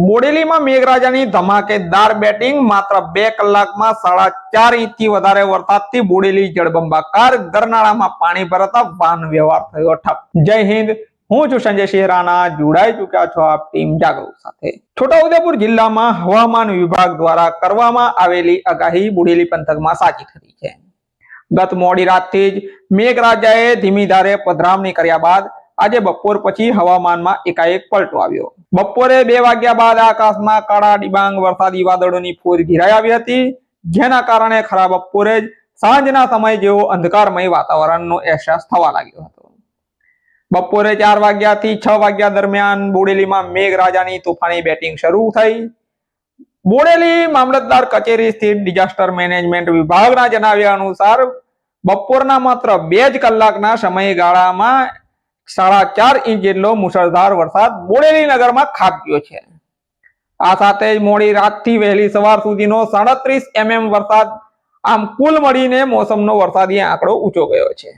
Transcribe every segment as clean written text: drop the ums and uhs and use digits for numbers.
બોડેલીમાં મેઘરાજાની ધમાકેદાર બેટિંગ માત્ર 2 કલાકમાં 4.5 ઇંચથી વધારે વરસાદથી બોડેલી જળબંબાકાર ગરનાળામાં પાણી ભરાતા વાહન વ્યવહાર થયો ઠપ। જય હિન્દ, હું છું સંજય સિંહ રાણા। જોડાઈ ચુક્યા છો આપ ટીમ જાગૃત સાથે। છોટાઉદેપુર જિલ્લામાં હવામાન વિભાગ દ્વારા કરવામાં આવેલી આગાહી બોડેલી પંથકમાં સાચી થઈ છે। ગત મોડી રાતથી જ મેઘરાજાએ ધીમી ધારે પધરામણી કર્યા બાદ આજે બપોર પછી હવામાનમાં એકાએક પલટો આવ્યો। બપોરે 2 વાગ્યા બાદ આકાશમાં કાળા ડિબાંગ વરસાદી વાદળોની ફોજ ઘેરાઈ આવી હતી, જેના કારણે ખરા બપોરે જ સાંજના સમય જેવો અંધકારમય વાતાવરણનો અહેસાસ થવા લાગ્યો હતો। બપોરે 4 વાગ્યાથી 6 વાગ્યા દરમિયાન બોડેલીમાં મેઘરાજાની તોફાની બેટિંગ શરૂ થઈ। બોડેલી મામલતદાર કચેરી સ્થિત ડિઝાસ્ટર મેનેજમેન્ટ વિભાગના જણાવ્યા અનુસાર બપોરના માત્ર 2 જ કલાકના સમયગાળામાં 4.5 ઇંચ જેટલો મુશળધાર વરસાદ બોડેલી નગરમાં ખાબક્યો છે। આ સાથે જ મોડી રાતથી વહેલી સવાર સુધીનો 37 mm વરસાદ, આમ કુલ મળીને મોસમનો વરસાદી આંકડો ઊંચો ગયો છે।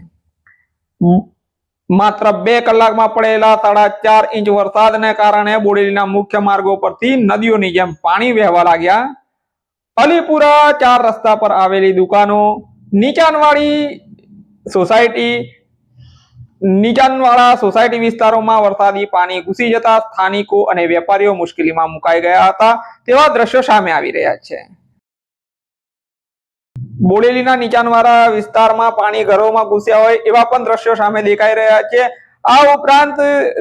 માત્ર 2 કલાકમાં પડેલા 4.5 ઇંચ વરસાદને કારણે બોડેલીના મુખ્ય માર્ગો પરથી નદીઓની જેમ પાણી વહેવા લાગ્યા। અલીપુરા 4 રસ્તા પર આવેલી દુકાનો, નીચાણવાળા સોસાયટી વિસ્તારોમાં વરસાદી પાણી ઘૂસી જતા સ્થાનિકો અને વેપારીઓ મુશ્કેલીમાં મુકાઈ ગયા હતા તેવા દ્રશ્યો સામે આવી રહ્યા છે। બોડેલીના નીચાણવાળા વિસ્તારમાં પાણી ઘરોમાં ઘૂસ્યા હોય એવા પણ દ્રશ્યો સામે દેખાઈ રહ્યા છે। આ ઉપરાંત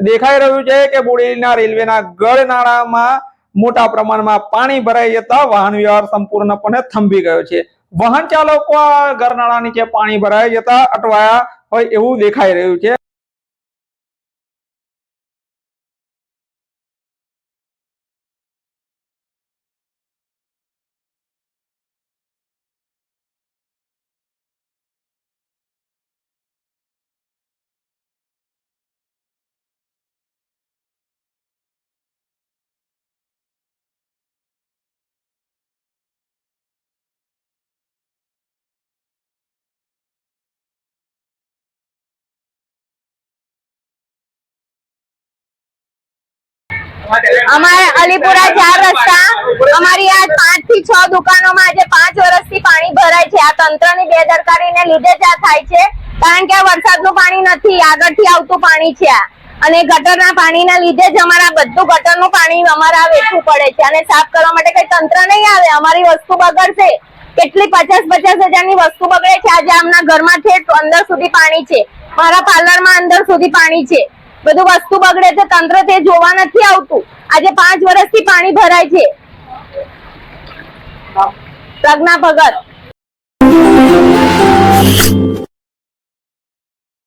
દેખાઈ રહ્યું છે કે બોડેલીના રેલવેના ગળનાળામાં મોટા પ્રમાણમાં પાણી ભરાઈ જતા વાહન વ્યવહાર સંપૂર્ણપણે થંભી ગયો છે। વાહન ચાલકો આ ગરનાળા નીચે પાણી ભરાઈ જતા અટવાયા હોય એવું દેખાઈ રહ્યું છે। અમારે અલીપુરા 4 રસ્તા, અમારી આ 5 થી 6 દુકાનોમાં આજે 5 વર્ષથી પાણી ભરાય છે। આ તંત્રની બેદરકારીને લીધે જ આ થાય છે, કારણ કે આ વરસાદનું પાણી નથી, આગળથી આવતું પાણી છે અને ગટરના પાણીના લીધે જ અમારા બધું ગટરનું પાણી અમારા વેઠવું પડે છે અને સાફ કરવા માટે કઈ તંત્ર નહીં આવે। અમારી વસ્તુ બગડશે, કેટલી 50-50 હજારની વસ્તુ બગડે છે। આજે આમના ઘરમાં છે અંદર સુધી પાણી છે, મારા પાર્લરમાં અંદર સુધી પાણી છે, બધું વસ્તુ બગડે છે, તંત્ર તે જોવા નથી આવતું। આજે 5 વર્ષથી પાણી ભરાય છે। પ્રજ્ઞા ભગત।